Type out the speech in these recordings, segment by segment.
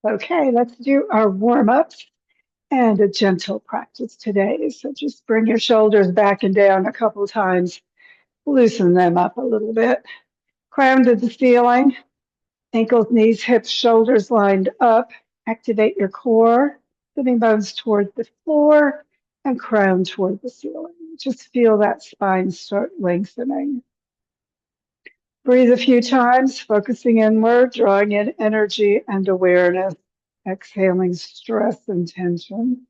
Okay, let's do our warm-ups and a gentle practice today. So just bring your shoulders back and down a couple of times, loosen them up a little bit. Crown to the ceiling, ankles, knees, hips, shoulders lined up. Activate your core, sitting bones toward the floor and crown toward the ceiling. Just feel that spine start lengthening. Breathe a few times, focusing inward, drawing in energy and awareness, exhaling stress and tension.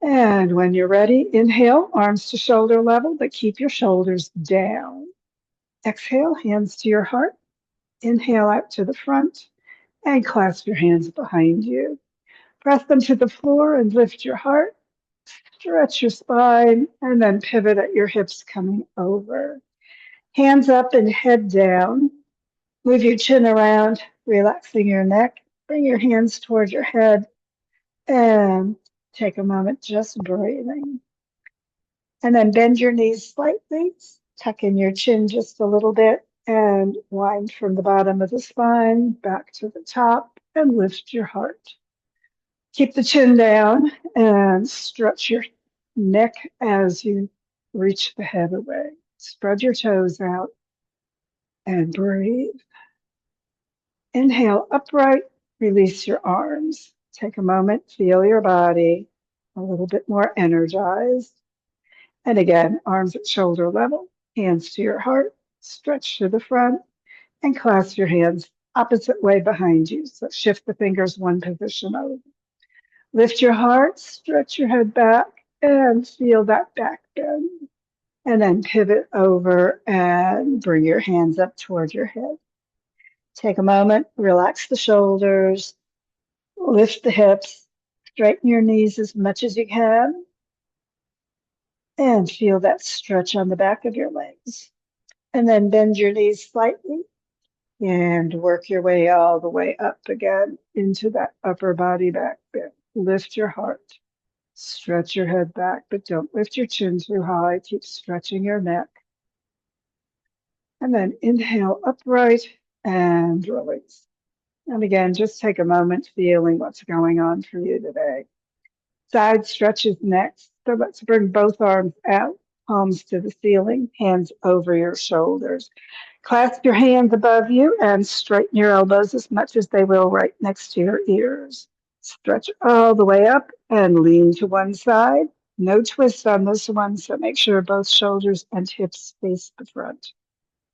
And when you're ready, inhale, arms to shoulder level, but keep your shoulders down. Exhale, hands to your heart. Inhale out to the front and clasp your hands behind you. Press them to the floor and lift your heart. Stretch your spine and then pivot at your hips coming over. Hands up and head down. Move your chin around, relaxing your neck. Bring your hands toward your head and take a moment just breathing. And then bend your knees slightly, tuck in your chin just a little bit, and wind from the bottom of the spine back to the top and lift your heart. Keep the chin down and stretch your neck as you reach the head away. Spread your toes out and breathe. Inhale upright, release your arms. Take a moment, feel your body a little bit more energized. And again, arms at shoulder level, hands to your heart, stretch to the front, and clasp your hands opposite way behind you. So shift the fingers one position over. Lift your heart, stretch your head back, and feel that back bend. And then pivot over and bring your hands up toward your head. Take a moment, relax the shoulders, lift the hips, straighten your knees as much as you can, and feel that stretch on the back of your legs. And then bend your knees slightly and work your way all the way up again into that upper body back bend. Lift your heart. Stretch your head back, but don't lift your chin too high. Keep stretching your neck. And then inhale upright and release. And again, just take a moment feeling what's going on for you today. Side stretches next. So let's bring both arms out, palms to the ceiling, hands over your shoulders. Clasp your hands above you and straighten your elbows as much as they will right next to your ears. Stretch all the way up and lean to one side. No twist on this one, so make sure both shoulders and hips face the front.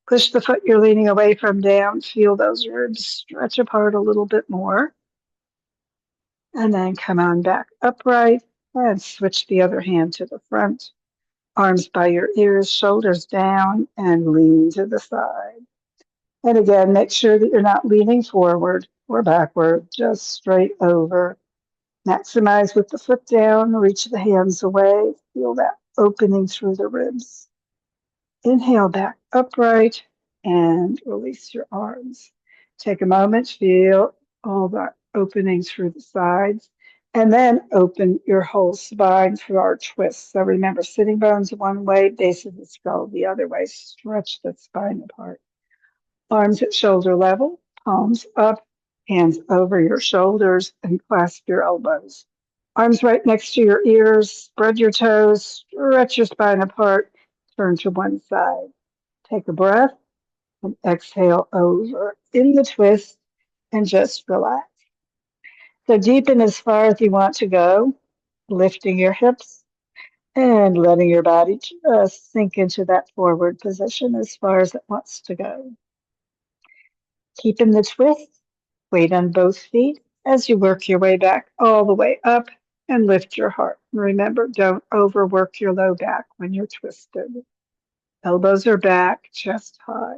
Push the foot you're leaning away from down. Feel those ribs stretch apart a little bit more. And then come on back upright and switch the other hand to the front. Arms by your ears, shoulders down, and lean to the side. And again, make sure that you're not leaning forward or backward, just straight over. Maximize with the foot down, reach the hands away, feel that opening through the ribs. Inhale back upright and release your arms. Take a moment, feel all that opening through the sides, and then open your whole spine for our twist. So remember, sitting bones one way, base of the skull the other way. Stretch the spine apart. Arms at shoulder level, palms up, hands over your shoulders, and clasp your elbows. Arms right next to your ears, spread your toes, stretch your spine apart, turn to one side. Take a breath and exhale over in the twist and just relax. So deepen as far as you want to go, lifting your hips and letting your body just sink into that forward position as far as it wants to go. Keeping the twist, weight on both feet as you work your way back all the way up and lift your heart. And remember, don't overwork your low back when you're twisted. Elbows are back, chest high.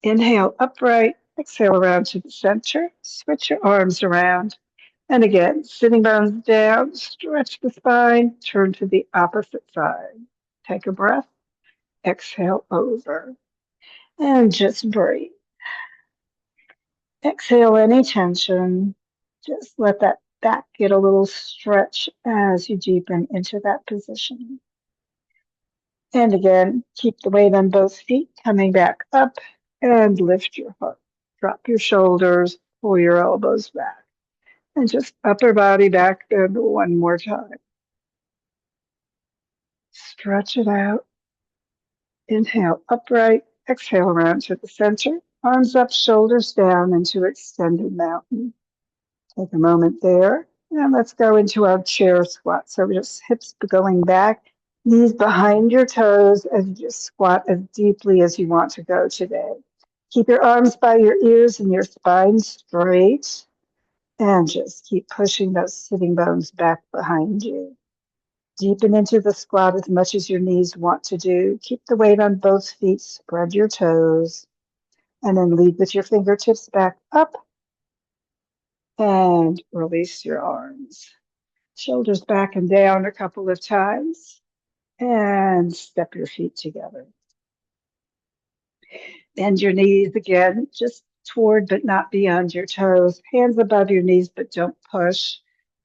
Inhale upright, exhale around to the center. Switch your arms around. And again, sitting bones down, stretch the spine, turn to the opposite side. Take a breath, exhale over, and just breathe. Exhale any tension. Just let that back get a little stretch as you deepen into that position. And again, keep the weight on both feet, coming back up and lift your heart. Drop your shoulders, Pull your elbows back. And just upper body back bend one more time. Stretch it out. Inhale upright. Exhale around to the center. Arms up, shoulders down into extended mountain. Take a moment there. And let's go into our chair squat. So just hips going back, knees behind your toes as you just squat as deeply as you want to go today. Keep your arms by your ears and your spine straight. And just keep pushing those sitting bones back behind you. Deepen into the squat as much as your knees want to do. Keep the weight on both feet. Spread your toes. And then lead with your fingertips back up and release your arms. Shoulders back and down a couple of times. And step your feet together. Bend your knees again, just toward but not beyond your toes. Hands above your knees, but don't push.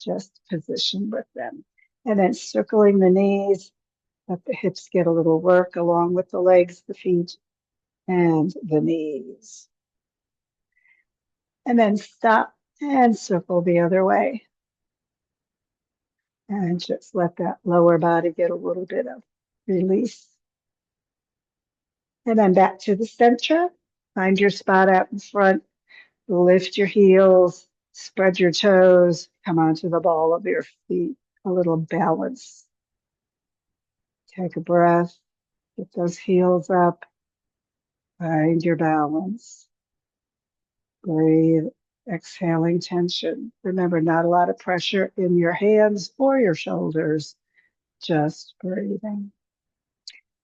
Just position with them. And then circling the knees, let the hips get a little work along with the legs, the feet, and the knees. And then stop and circle the other way. And just let that lower body get a little bit of release. And then back to the center. Find your spot out in front. Lift your heels, spread your toes, come onto the ball of your feet. A little balance. Take a breath. Get those heels up. Find your balance. Breathe, exhaling tension. Remember, not a lot of pressure in your hands or your shoulders, just breathing.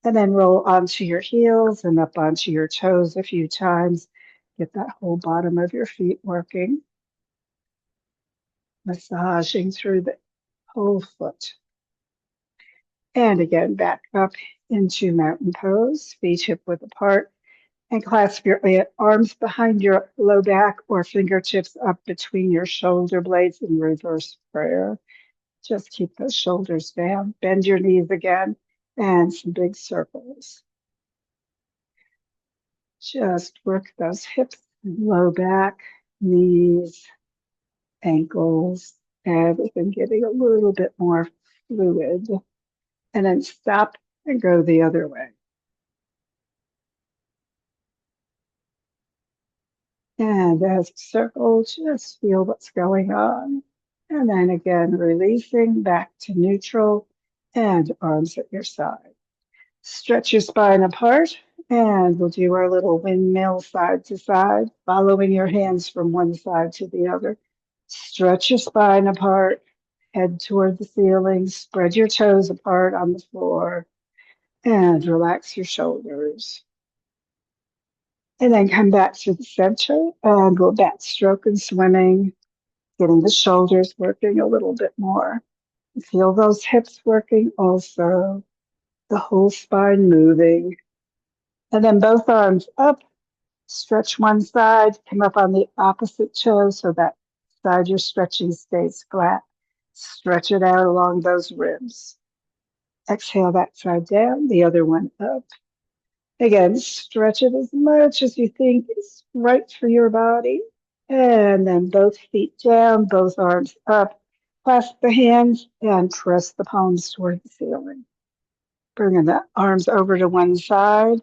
And then roll onto your heels and up onto your toes a few times. Get that whole bottom of your feet working. Massaging through the whole foot. And again, back up into mountain pose, feet hip width apart. And clasp your arms behind your low back or fingertips up between your shoulder blades in reverse prayer. Just keep those shoulders down. Bend your knees again and some big circles. Just work those hips, low back, knees, ankles, everything getting a little bit more fluid. And then stop and go the other way. And as a circle, just feel what's going on. And then again, releasing back to neutral and arms at your side. Stretch your spine apart and we'll do our little windmill side to side, following your hands from one side to the other. Stretch your spine apart, head toward the ceiling, spread your toes apart on the floor and relax your shoulders. And then come back to the center and go backstroke and swimming, getting the shoulders working a little bit more. Feel those hips working also, the whole spine moving. And then both arms up, stretch one side, come up on the opposite toe so that side you're stretching stays flat. Stretch it out along those ribs. Exhale that side down, the other one up. Again, stretch it as much as you think is right for your body. And then both feet down, both arms up. Clasp the hands and press the palms toward the ceiling. Bringing the arms over to one side,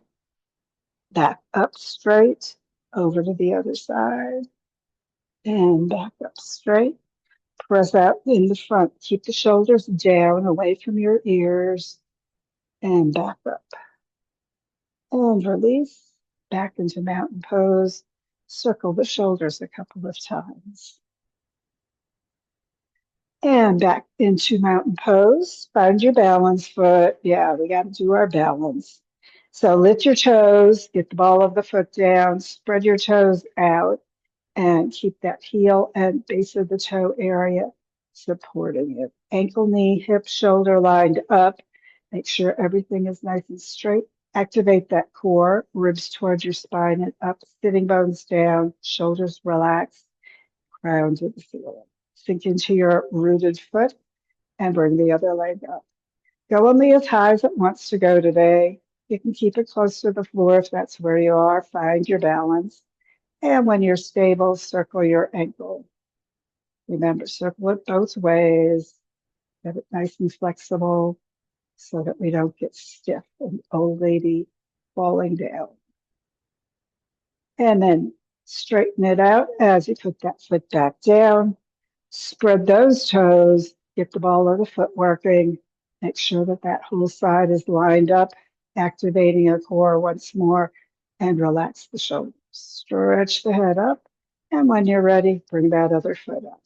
back up straight, over to the other side, and back up straight. Press out in the front. Keep the shoulders down, away from your ears, and back up. And release, back into mountain pose. Circle the shoulders a couple of times. And back into mountain pose. Find your balance foot. Yeah, we got to do our balance. So lift your toes, get the ball of the foot down, spread your toes out, and keep that heel and base of the toe area supporting it. Ankle, knee, hip, shoulder lined up. Make sure everything is nice and straight. Activate that core, ribs towards your spine and up, sitting bones down, shoulders relaxed, crown to the ceiling. Sink into your rooted foot and bring the other leg up. Go only as high as it wants to go today. You can keep it close to the floor if that's where you are. Find your balance. And when you're stable, circle your ankle. Remember, circle it both ways. Have it nice and flexible so that we don't get stiff and old lady falling down. And then straighten it out as you put that foot back down. Spread those toes, get the ball of the foot working. Make sure that that whole side is lined up, activating your core once more, and relax the shoulders. Stretch the head up, and when you're ready, bring that other foot up.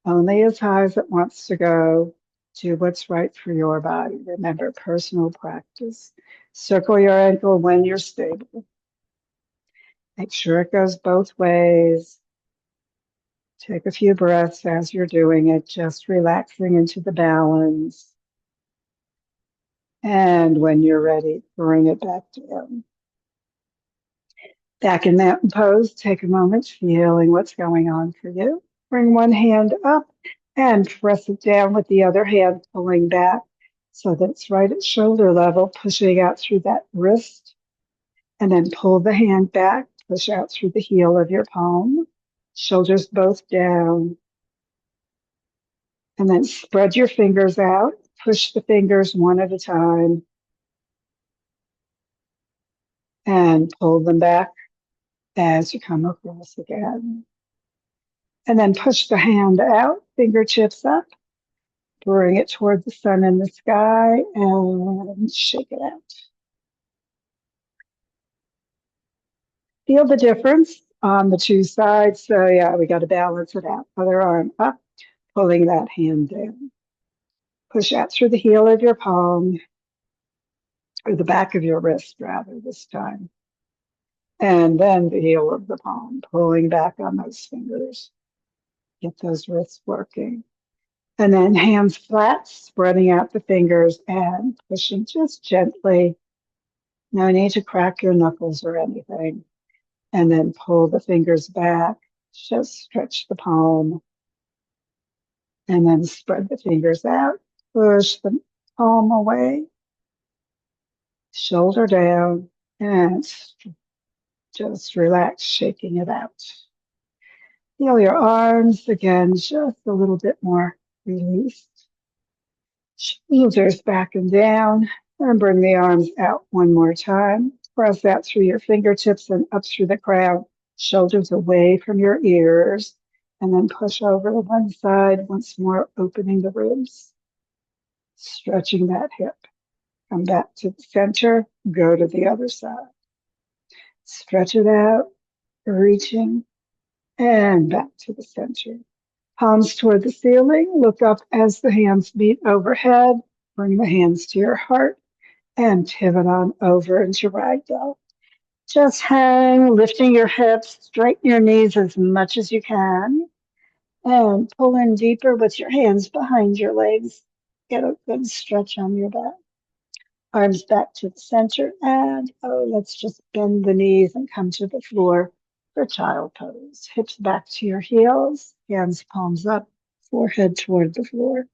Only as high as it wants to go. Do what's right for your body. Remember, personal practice. Circle your ankle when you're stable. Make sure it goes both ways. Take a few breaths as you're doing it, just relaxing into the balance. And when you're ready, bring it back down. Back in mountain pose, take a moment, feeling what's going on for you. Bring one hand up and press it down with the other hand, pulling back so that it's right at shoulder level, pushing out through that wrist. And then pull the hand back, push out through the heel of your palm, shoulders both down. And then spread your fingers out, push the fingers one at a time, and pull them back as you come across again. And then push the hand out, fingertips up, bring it toward the sun in the sky, and shake it out. Feel the difference on the two sides. So yeah, we got to balance it out. Other arm up, pulling that hand down. Push out through the heel of your palm, or the back of your wrist rather this time. And then the heel of the palm, pulling back on those fingers. Get those wrists working. And then hands flat, spreading out the fingers and pushing just gently. No need to crack your knuckles or anything. And then pull the fingers back. Just stretch the palm. And then spread the fingers out. Push the palm away. Shoulder down. And just relax, shaking it out. Feel your arms again, just a little bit more released. Shoulders back and down, and bring the arms out one more time. Press out through your fingertips and up through the crown. Shoulders away from your ears, and then push over to one side, once more opening the ribs. Stretching that hip. Come back to the center, go to the other side. Stretch it out, reaching, and back to the center. Palms toward the ceiling. Look up as the hands meet overhead. Bring the hands to your heart and pivot on over into ragdoll. Just hang, lifting your hips, straighten your knees as much as you can, and pull in deeper with your hands behind your legs. Get a good stretch on your back. Arms back to the center, and let's just bend the knees and come to the floor for child pose. Hips back to your heels, hands palms up, forehead toward the floor.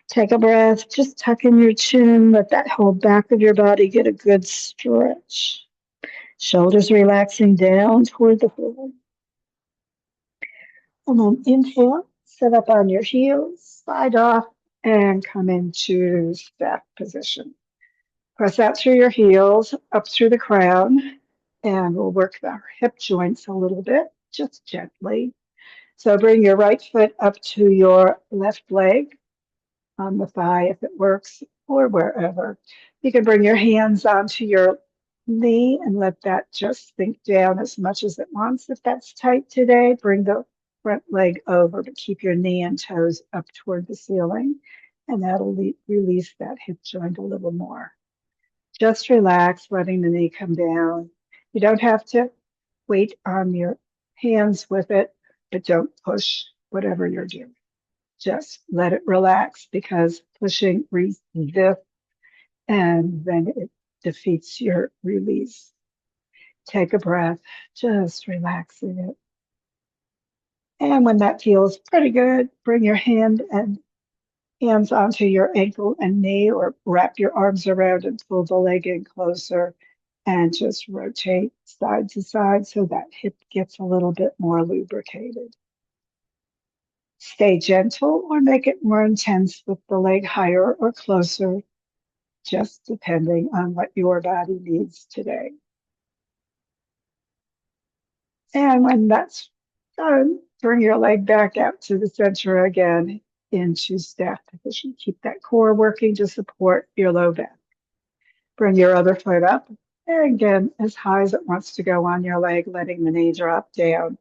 Take a breath, just tuck in your chin, let that whole back of your body get a good stretch. Shoulders relaxing down toward the floor. And then inhale, sit up on your heels, slide off, and come into staff position. Press out through your heels, up through the crown, and we'll work our hip joints a little bit, just gently. So bring your right foot up to your left leg on the thigh if it works, or wherever. You can bring your hands onto your knee and let that just sink down as much as it wants. If that's tight today, bring the front leg over, but keep your knee and toes up toward the ceiling, and that'll release that hip joint a little more. Just relax, letting the knee come down. You don't have to weight on your hands with it, but don't push whatever you're doing. Just let it relax, because pushing resists and then it defeats your release. Take a breath, just relaxing it. And when that feels pretty good, bring your hands onto your ankle and knee, or wrap your arms around and pull the leg in closer, and just rotate side to side so that hip gets a little bit more lubricated. Stay gentle or make it more intense with the leg higher or closer, just depending on what your body needs today. And when that's done, bring your leg back out to the center again into staff position. Keep that core working to support your low back. Bring your other foot up, and again, as high as it wants to go on your leg, letting the knee drop down.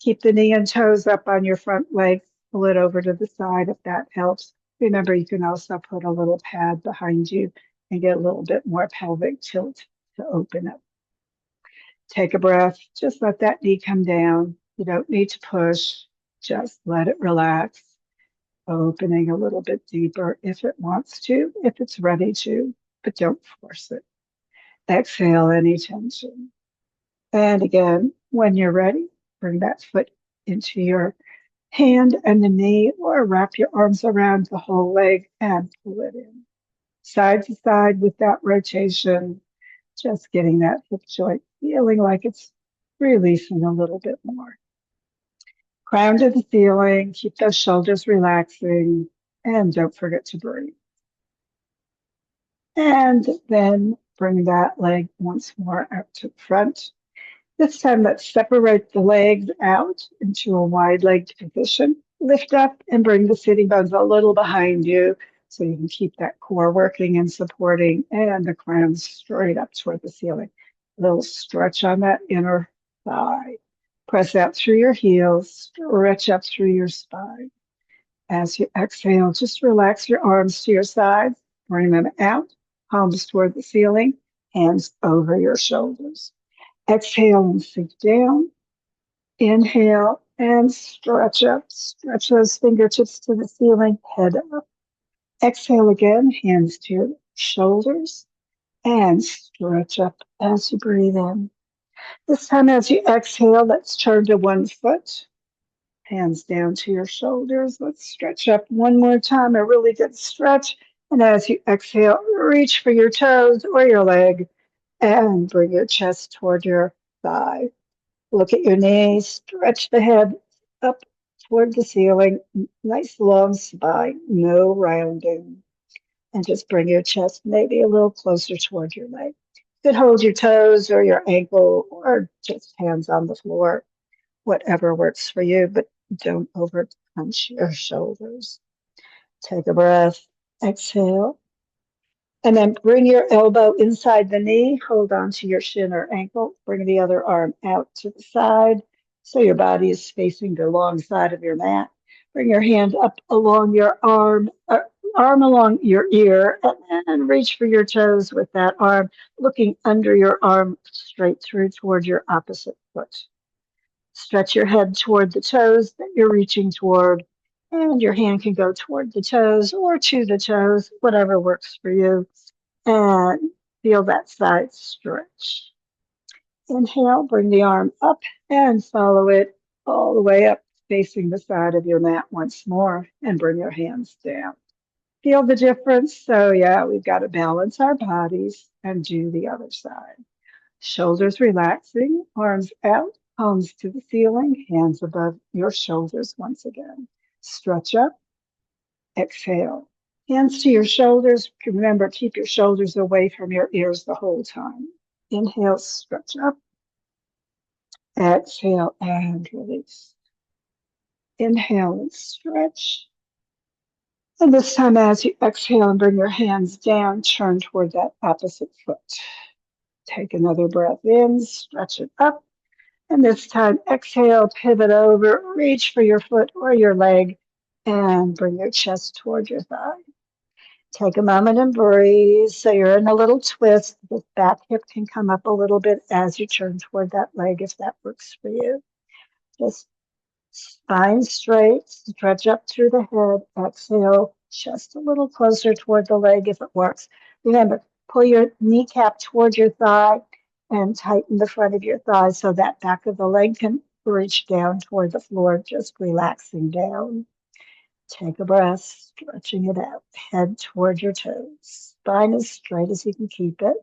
Keep the knee and toes up on your front leg. Pull it over to the side if that helps. Remember, you can also put a little pad behind you and get a little bit more pelvic tilt to open up. Take a breath. Just let that knee come down. You don't need to push. Just let it relax, opening a little bit deeper if it wants to, if it's ready to, but don't force it. Exhale any tension. And again, when you're ready, bring that foot into your hand and the knee, or wrap your arms around the whole leg and pull it in. Side to side with that rotation, just getting that hip joint feeling like it's releasing a little bit more. Crown to the ceiling, keep those shoulders relaxing, and don't forget to breathe. And then bring that leg once more out to the front. This time, let's separate the legs out into a wide-legged position. Lift up and bring the sitting bones a little behind you so you can keep that core working and supporting, and the crown straight up toward the ceiling. A little stretch on that inner thigh. Press out through your heels, stretch up through your spine. As you exhale, just relax your arms to your sides, bring them out, palms toward the ceiling, hands over your shoulders. Exhale and sink down. Inhale and stretch up. Stretch those fingertips to the ceiling, head up. Exhale again, hands to your shoulders, and stretch up as you breathe in. This time as you exhale, let's turn to one foot. Hands down to your shoulders. Let's stretch up one more time, a really good stretch. And as you exhale, reach for your toes or your leg and bring your chest toward your thigh. Look at your knees, stretch the head up toward the ceiling. Nice long spine, no rounding. And just bring your chest maybe a little closer toward your leg. You could hold your toes or your ankle or just hands on the floor, whatever works for you, but don't over punch your shoulders. Take a breath, exhale. And then bring your elbow inside the knee, hold on to your shin or ankle, bring the other arm out to the side so your body is facing the long side of your mat. Bring your hand up along your arm along your ear, and then reach for your toes with that arm, looking under your arm straight through toward your opposite foot. Stretch your head toward the toes that you're reaching toward, and your hand can go toward the toes or to the toes, whatever works for you. And feel that side stretch. Inhale, bring the arm up and follow it all the way up, facing the side of your mat once more, and bring your hands down. Feel the difference? So yeah, we've got to balance our bodies and do the other side. Shoulders relaxing, arms out, palms to the ceiling, hands above your shoulders once again. Stretch up, exhale. Hands to your shoulders. Remember, keep your shoulders away from your ears the whole time. Inhale, stretch up. Exhale and release. Inhale and stretch. And this time as you exhale and bring your hands down, turn toward that opposite foot. Take another breath in, stretch it up. And this time exhale, pivot over, reach for your foot or your leg, and bring your chest toward your thigh. Take a moment and breathe. So you're in a little twist. The back hip can come up a little bit as you turn toward that leg if that works for you. Just spine straight, stretch up through the head. Exhale, just a little closer toward the leg if it works. Remember, pull your kneecap toward your thigh and tighten the front of your thigh so that back of the leg can reach down toward the floor, just relaxing down. Take a breath, stretching it out. Head toward your toes. Spine as straight as you can keep it.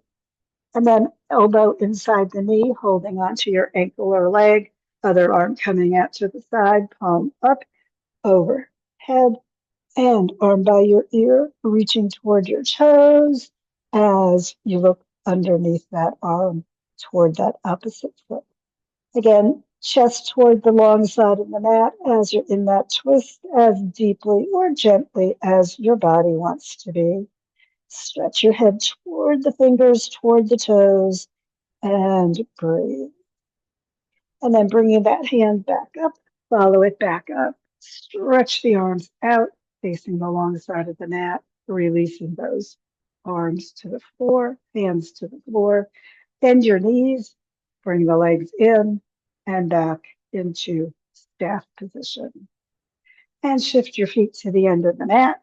And then elbow inside the knee, holding onto your ankle or leg, other arm coming out to the side, palm up, overhead, and arm by your ear, reaching toward your toes as you look underneath that arm toward that opposite foot. Again, chest toward the long side of the mat as you're in that twist as deeply or gently as your body wants to be. Stretch your head toward the fingers, toward the toes, and breathe. And then bringing that hand back up, follow it back up. Stretch the arms out, facing the long side of the mat, releasing those arms to the floor, hands to the floor. Bend your knees, bring the legs in and back into staff position. And shift your feet to the end of the mat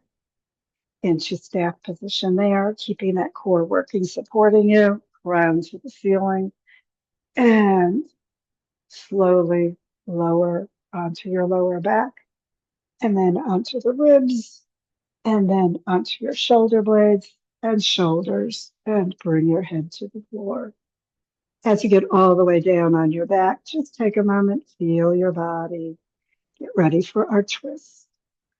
into staff position there, keeping that core working, supporting you, ground to the ceiling, and slowly lower onto your lower back, and then onto the ribs, and then onto your shoulder blades and shoulders, and bring your head to the floor. As you get all the way down on your back, just take a moment, feel your body. Get ready for our twist.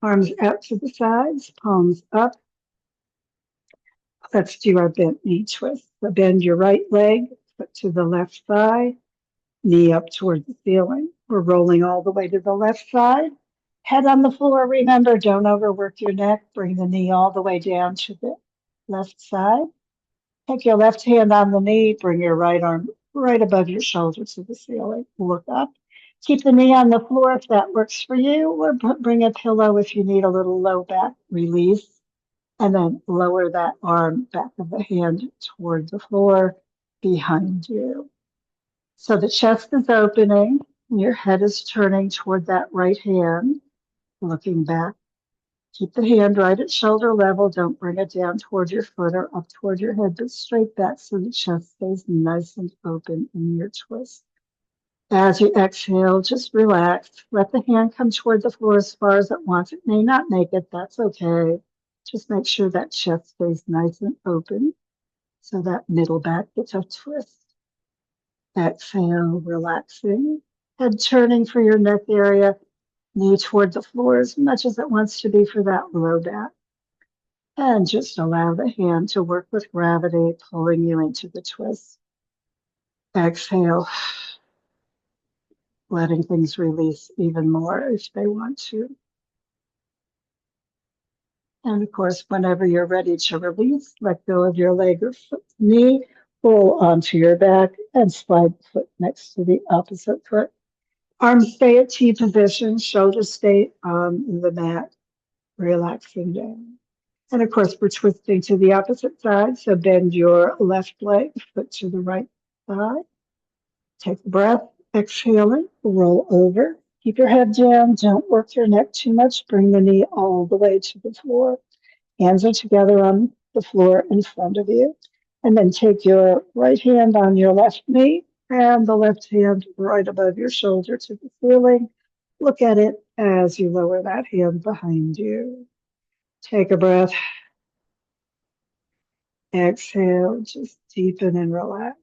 Arms out to the sides, palms up. Let's do our bent knee twist. So bend your right leg, foot to the left thigh, knee up toward the ceiling. We're rolling all the way to the left side. Head on the floor. Remember, don't overwork your neck. Bring the knee all the way down to the left side. Take your left hand on the knee. Bring your right arm right above your shoulder to the ceiling. Look up. Keep the knee on the floor if that works for you, or bring a pillow if you need a little low back release. And then lower that arm back of the hand toward the floor behind you. So the chest is opening, your head is turning toward that right hand, looking back. Keep the hand right at shoulder level. Don't bring it down toward your foot or up toward your head, but straight back so the chest stays nice and open in your twist. As you exhale, just relax. Let the hand come toward the floor as far as it wants. It may not make it. That's okay. Just make sure that chest stays nice and open so that middle back gets a twist. Exhale, relaxing. Head turning for your neck area. Knee toward the floor as much as it wants to be for that low back. And just allow the hand to work with gravity, pulling you into the twist. Exhale, letting things release even more if they want to. And of course, whenever you're ready to release, let go of your leg or foot, knee, pull onto your back, and slide the foot next to the opposite foot. Arms stay at T position, shoulders stay on the mat, relaxing down. And of course, we're twisting to the opposite side, so bend your left leg, foot to the right thigh. Take a breath, exhaling, roll over. Keep your head down, don't work your neck too much. Bring the knee all the way to the floor. Hands are together on the floor in front of you. And then take your right hand on your left knee and the left hand right above your shoulder to the ceiling. Look at it as you lower that hand behind you. Take a breath. Exhale, just deepen and relax.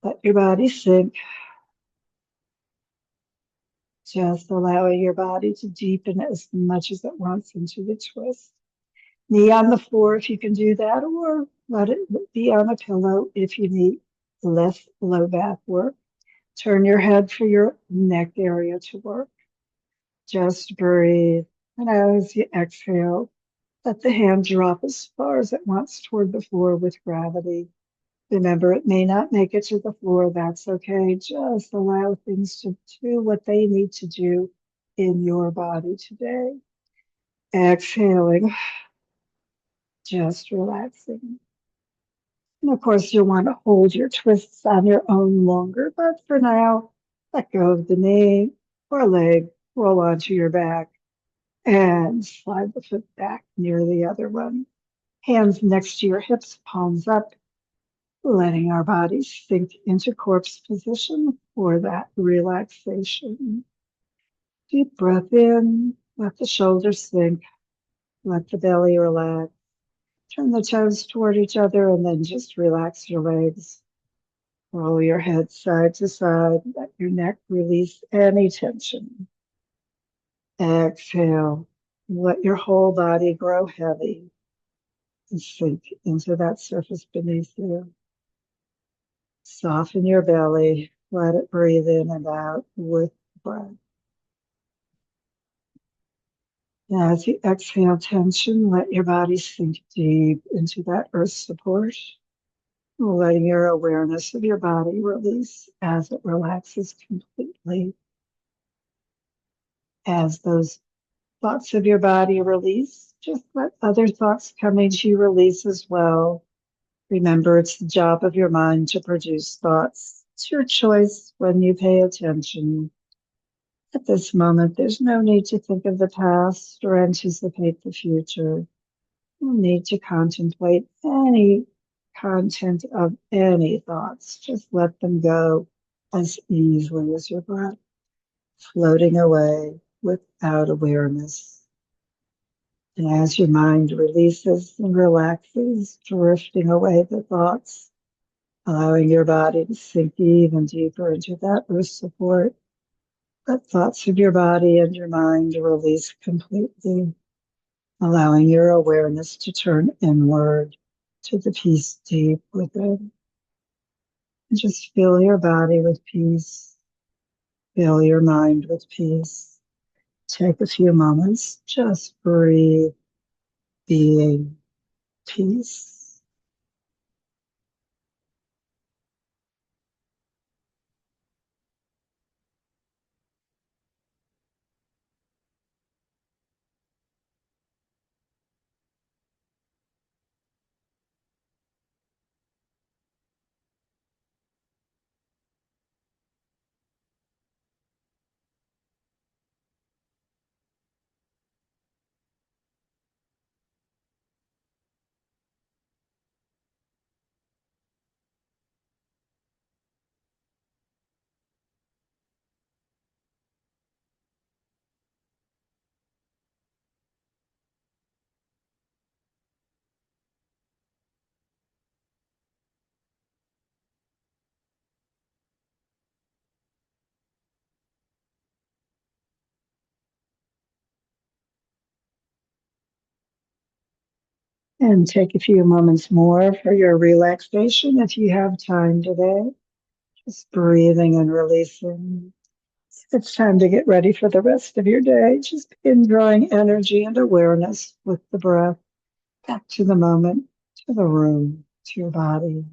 Let your body sink. Just allowing your body to deepen as much as it wants into the twist. Knee on the floor if you can do that, or let it be on a pillow if you need less low back work. Turn your head for your neck area to work. Just breathe. And as you exhale, let the hand drop as far as it wants toward the floor with gravity. Remember, it may not make it to the floor. That's okay. Just allow things to do what they need to do in your body today. Exhaling, just relaxing. And of course, you'll want to hold your twists on your own longer, but for now, let go of the knee or leg, roll onto your back, and slide the foot back near the other one. Hands next to your hips, palms up, letting our bodies sink into corpse position for that relaxation. Deep breath in, let the shoulders sink, let the belly relax. Turn the toes toward each other and then just relax your legs. Roll your head side to side. Let your neck release any tension. Exhale. Let your whole body grow heavy and sink into that surface beneath you. Soften your belly. Let it breathe in and out with breath. As you exhale tension, let your body sink deep into that earth support, letting your awareness of your body release as it relaxes completely. As those thoughts of your body release, just let other thoughts coming to you release as well. Remember, it's the job of your mind to produce thoughts. It's your choice when you pay attention. At this moment, there's no need to think of the past or anticipate the future. No need to contemplate any content of any thoughts. Just let them go as easily as your breath, floating away without awareness. And as your mind releases and relaxes, drifting away the thoughts, allowing your body to sink even deeper into that earth support, let thoughts of your body and your mind release completely, allowing your awareness to turn inward to the peace deep within. And just fill your body with peace, fill your mind with peace. Take a few moments, just breathe, being peace. And take a few moments more for your relaxation if you have time today. Just breathing and releasing. It's time to get ready for the rest of your day. Just begin drawing energy and awareness with the breath back to the moment, to the room, to your body.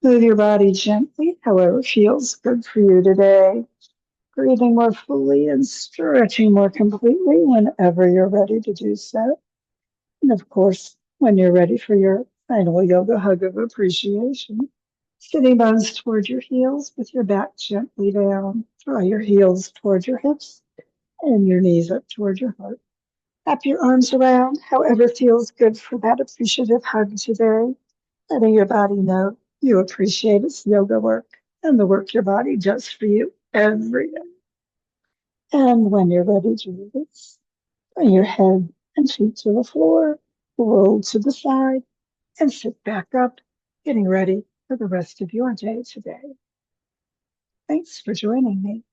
Move your body gently, however feels good for you today. Breathing more fully and stretching more completely whenever you're ready to do so. And of course, when you're ready for your final yoga hug of appreciation, sitting bones toward your heels with your back gently down. Draw your heels toward your hips and your knees up toward your heart. Wrap your arms around however feels good for that appreciative hug today, letting your body know you appreciate its yoga work and the work your body does for you every day. And when you're ready to release, bring your head and feet to the floor, roll to the side, and sit back up, getting ready for the rest of your day today. Thanks for joining me.